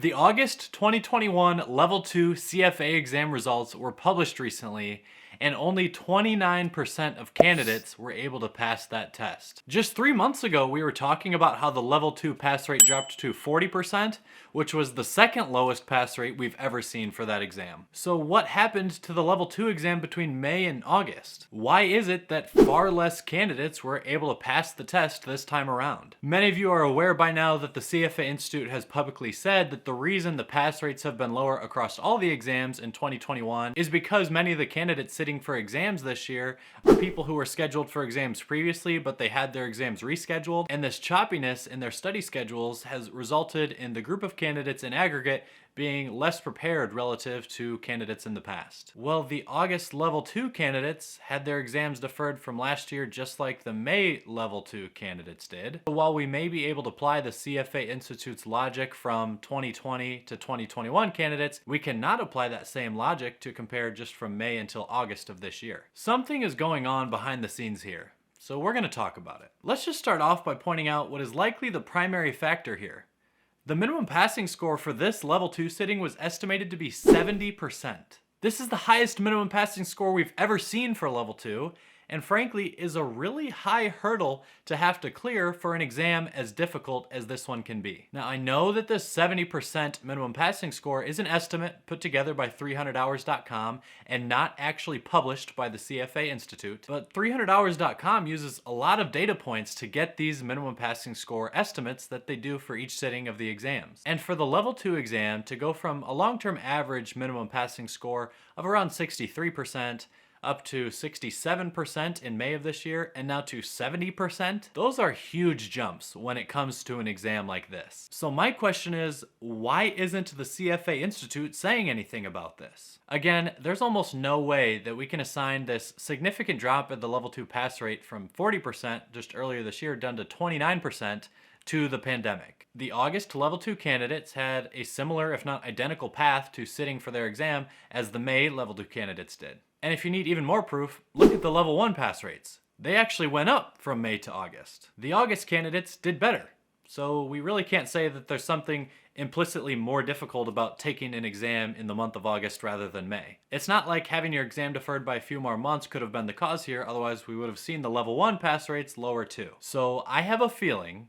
The August 2021 Level 2 CFA exam results were published recently, and only 29% of candidates were able to pass that test. Just 3 months ago, we were talking about how the Level 2 pass rate dropped to 40%, which was the second lowest pass rate we've ever seen for that exam. So what happened to the Level 2 exam between May and August? Why is it that far less candidates were able to pass the test this time around? Many of you are aware by now that the CFA Institute has publicly said that the reason the pass rates have been lower across all the exams in 2021 is because many of the candidates sitting for exams this year are people who were scheduled for exams previously, but they had their exams rescheduled, and this choppiness in their study schedules has resulted in the group of candidates in aggregate being less prepared relative to candidates in the past. Well, the August Level 2 candidates had their exams deferred from last year just like the May Level 2 candidates did. So while we may be able to apply the CFA Institute's logic from 2020 to 2021 candidates, we cannot apply that same logic to compare just from May until August of this year. Something is going on behind the scenes here, so we're going to talk about it. Let's just start off by pointing out what is likely the primary factor here. The minimum passing score for this Level 2 sitting was estimated to be 70%. This is the highest minimum passing score we've ever seen for Level 2, and frankly is a really high hurdle to have to clear for an exam as difficult as this one can be. Now, I know that this 70% minimum passing score is an estimate put together by 300hours.com and not actually published by the CFA Institute, but 300hours.com uses a lot of data points to get these minimum passing score estimates that they do for each sitting of the exams. And for the Level 2 exam to go from a long-term average minimum passing score of around 63% up to 67% in May of this year, and now to 70%. Those are huge jumps when it comes to an exam like this. So my question is, why isn't the CFA Institute saying anything about this? Again, there's almost no way that we can assign this significant drop in the Level 2 pass rate from 40% just earlier this year down to 29% to the pandemic. The August Level 2 candidates had a similar, if not identical, path to sitting for their exam as the May Level 2 candidates did. And if you need even more proof, look at the Level 1 pass rates. They actually went up from May to August. The August candidates did better. So we really can't say that there's something implicitly more difficult about taking an exam in the month of August rather than May. It's not like having your exam deferred by a few more months could have been the cause here, otherwise we would have seen the Level 1 pass rates lower too. So I have a feeling,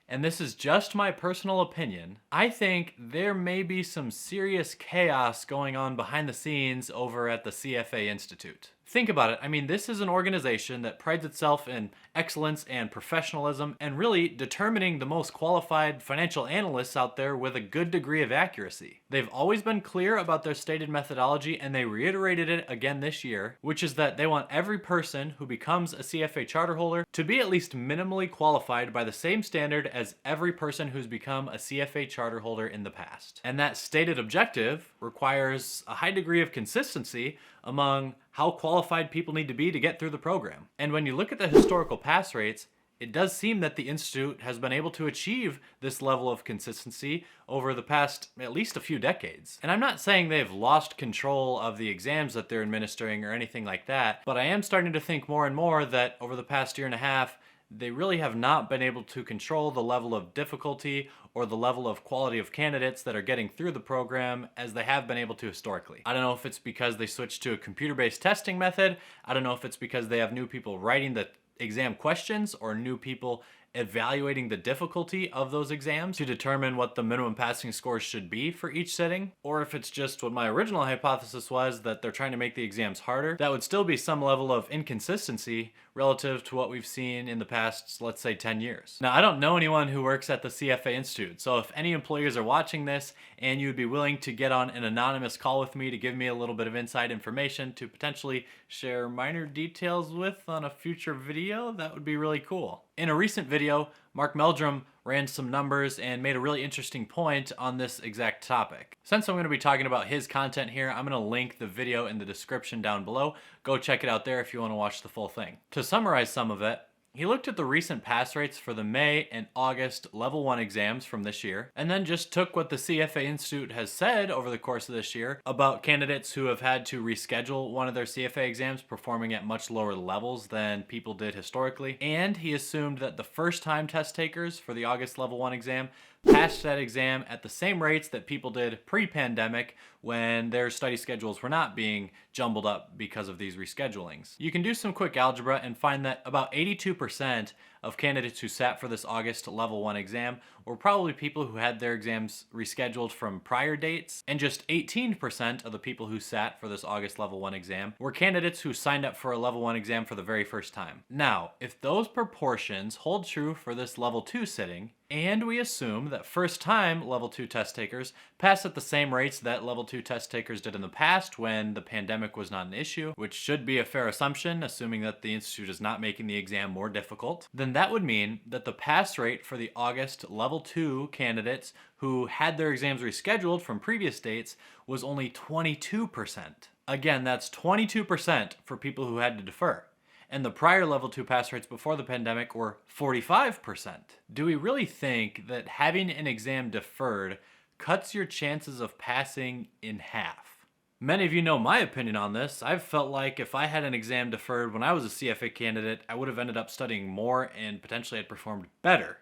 and this is just my personal opinion, I think there may be some serious chaos going on behind the scenes over at the CFA Institute. Think about it. I mean, this is an organization that prides itself in excellence and professionalism and really determining the most qualified financial analysts out there with a good degree of accuracy. They've always been clear about their stated methodology, and they reiterated it again this year, which is that they want every person who becomes a CFA charter holder to be at least minimally qualified by the same standard as every person who's become a CFA charter holder in the past. And that stated objective requires a high degree of consistency among how qualified people need to be to get through the program. And when you look at the historical pass rates, it does seem that the Institute has been able to achieve this level of consistency over the past at least a few decades. And I'm not saying they've lost control of the exams that they're administering or anything like that, but I am starting to think more and more that over the past year and a half, they really have not been able to control the level of difficulty or the level of quality of candidates that are getting through the program as they have been able to historically. I don't know if it's because they switched to a computer-based testing method. I don't know if it's because they have new people writing the exam questions or new people evaluating the difficulty of those exams to determine what the minimum passing scores should be for each sitting, or if it's just what my original hypothesis was, that they're trying to make the exams harder. That would still be some level of inconsistency relative to what we've seen in the past, let's say, 10 years. Now, I don't know anyone who works at the CFA Institute, so if any employers are watching this and you'd be willing to get on an anonymous call with me to give me a little bit of inside information to potentially share minor details with on a future video, that would be really cool. In a recent video, Mark Meldrum ran some numbers and made a really interesting point on this exact topic. Since I'm going to be talking about his content here, I'm going to link the video in the description down below. Go check it out there if you want to watch the full thing. To summarize some of it, he looked at the recent pass rates for the May and August Level 1 exams from this year, and then just took what the CFA Institute has said over the course of this year about candidates who have had to reschedule one of their CFA exams performing at much lower levels than people did historically, and he assumed that the first-time test takers for the August Level 1 exam passed that exam at the same rates that people did pre-pandemic when their study schedules were not being jumbled up because of these reschedulings. You can do some quick algebra and find that about 82% of candidates who sat for this August level 1 exam were probably people who had their exams rescheduled from prior dates, and just 18% of the people who sat for this August level 1 exam were candidates who signed up for a level 1 exam for the very first time. Now, if those proportions hold true for this level 2 sitting, and we assume that first-time level 2 test takers pass at the same rates that level 2 test takers did in the past when the pandemic was not an issue, which should be a fair assumption, assuming that the institute is not making the exam more difficult, then that would mean that the pass rate for the August level 2 candidates who had their exams rescheduled from previous dates was only 22%. Again, that's 22% for people who had to defer. And the prior level 2 pass rates before the pandemic were 45%. Do we really think that having an exam deferred cuts your chances of passing in half? Many of you know my opinion on this. I've felt like if I had an exam deferred when I was a CFA candidate, I would have ended up studying more and potentially had performed better.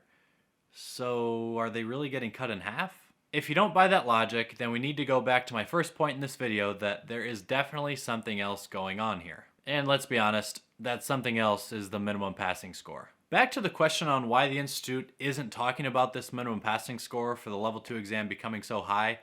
So are they really getting cut in half? If you don't buy that logic, then we need to go back to my first point in this video that there is definitely something else going on here. And let's be honest, that something else is the minimum passing score. Back to the question on why the institute isn't talking about this minimum passing score for the level 2 exam becoming so high,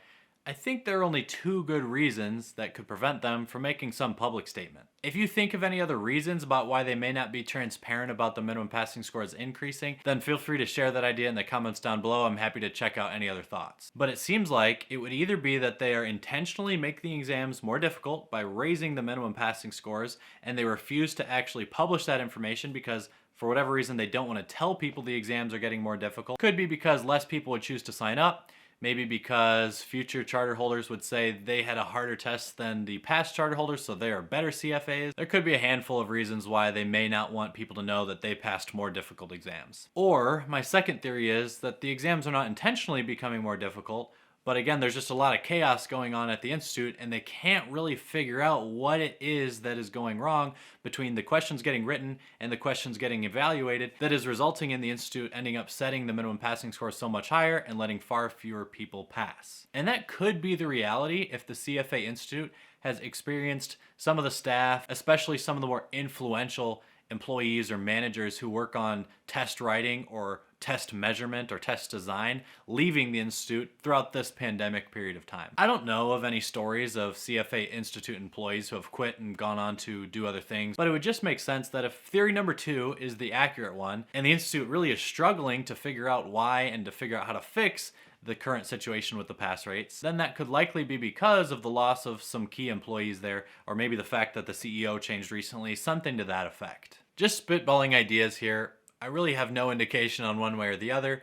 I think there are only two good reasons that could prevent them from making some public statement. If you think of any other reasons about why they may not be transparent about the minimum passing scores increasing, then feel free to share that idea in the comments down below. I'm happy to check out any other thoughts. But it seems like it would either be that they are intentionally making the exams more difficult by raising the minimum passing scores, and they refuse to actually publish that information because for whatever reason they don't want to tell people the exams are getting more difficult. Could be because less people would choose to sign up. Maybe because future charter holders would say they had a harder test than the past charter holders, so they are better CFAs. There could be a handful of reasons why they may not want people to know that they passed more difficult exams. Or my second theory is that the exams are not intentionally becoming more difficult, but again, there's just a lot of chaos going on at the institute and they can't really figure out what it is that is going wrong between the questions getting written and the questions getting evaluated that is resulting in the institute ending up setting the minimum passing score so much higher and letting far fewer people pass. And that could be the reality if the CFA Institute has experienced some of the staff, especially some of the more influential employees or managers who work on test writing or test measurement or test design, leaving the institute throughout this pandemic period of time. I don't know of any stories of CFA Institute employees who have quit and gone on to do other things, but it would just make sense that if theory number 2 is the accurate one, and the institute really is struggling to figure out why and to figure out how to fix the current situation with the pass rates, then that could likely be because of the loss of some key employees there, or maybe the fact that the CEO changed recently, something to that effect. Just spitballing ideas here. I really have no indication on one way or the other.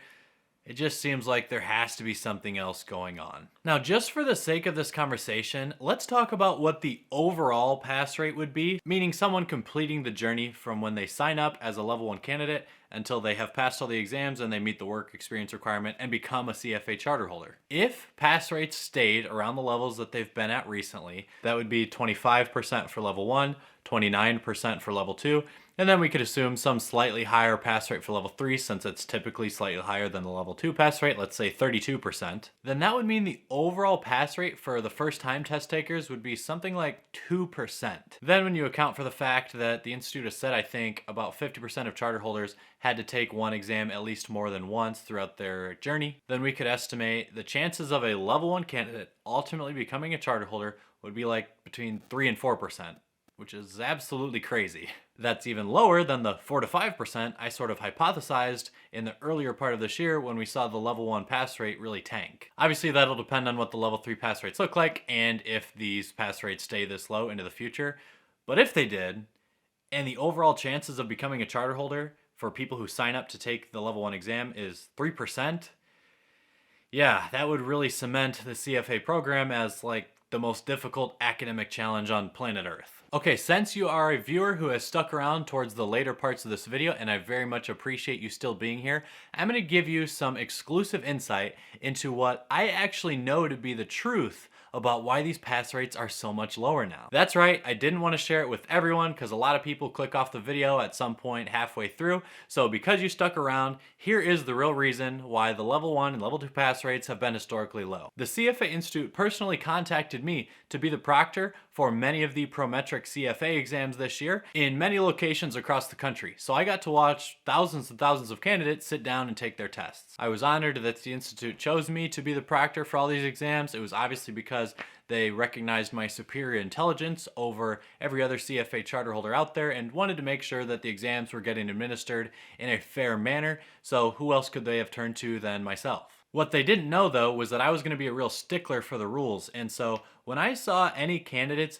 It just seems like there has to be something else going on. Now, just for the sake of this conversation, let's talk about what the overall pass rate would be, meaning someone completing the journey from when they sign up as a level 1 candidate until they have passed all the exams and they meet the work experience requirement and become a CFA charter holder. If pass rates stayed around the levels that they've been at recently, that would be 25% for level 1, 29% for level 2, and then we could assume some slightly higher pass rate for level 3 since it's typically slightly higher than the level 2 pass rate, let's say 32%. Then that would mean the overall pass rate for the first time test takers would be something like 2%. Then when you account for the fact that the institute has said, I think, about 50% of charter holders had to take one exam at least more than once throughout their journey, then we could estimate the chances of a level 1 candidate ultimately becoming a charter holder would be like between 3 and 4%. Which is absolutely crazy. That's even lower than the 4 to 5% I sort of hypothesized in the earlier part of this year when we saw the level 1 pass rate really tank. Obviously that'll depend on what the level 3 pass rates look like and if these pass rates stay this low into the future. But if they did, and the overall chances of becoming a charter holder for people who sign up to take the level 1 exam is 3%, yeah, that would really cement the CFA program as like the most difficult academic challenge on planet Earth. Okay, since you are a viewer who has stuck around towards the later parts of this video, and I very much appreciate you still being here, I'm going to give you some exclusive insight into what I actually know to be the truth about why these pass rates are so much lower now. That's right, I didn't want to share it with everyone because a lot of people click off the video at some point halfway through. So because you stuck around, here is the real reason why the level 1 and level 2 pass rates have been historically low. The CFA Institute personally contacted me to be the proctor for many of the Prometric CFA exams this year in many locations across the country. So I got to watch thousands and thousands of candidates sit down and take their tests. I was honored that the Institute chose me to be the proctor for all these exams. It was obviously because they recognized my superior intelligence over every other CFA charter holder out there and wanted to make sure that the exams were getting administered in a fair manner. So who else could they have turned to than myself? What they didn't know though was that I was going to be a real stickler for the rules. And so when I saw any candidates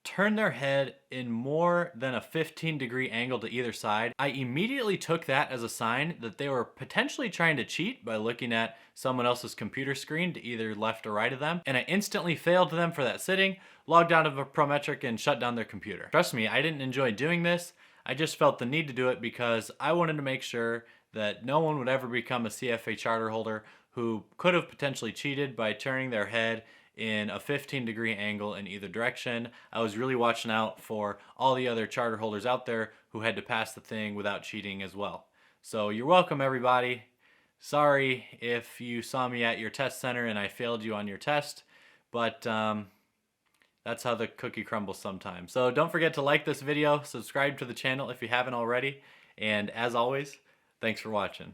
turn their head in more than a 15-degree angle to either side, I immediately took that as a sign that they were potentially trying to cheat by looking at someone else's computer screen to either left or right of them, and I instantly failed them for that sitting, logged out of a Prometric, and shut down their computer. Trust me, I didn't enjoy doing this. I just felt the need to do it because I wanted to make sure that no one would ever become a CFA charter holder who could have potentially cheated by turning their head in a 15-degree angle in either direction. I was really watching out for all the other charter holders out there who had to pass the thing without cheating as well. So you're welcome, everybody. Sorry if you saw me at your test center and I failed you on your test, but that's how the cookie crumbles sometimes. So don't forget to like this video, subscribe to the channel if you haven't already, and as always, thanks for watching.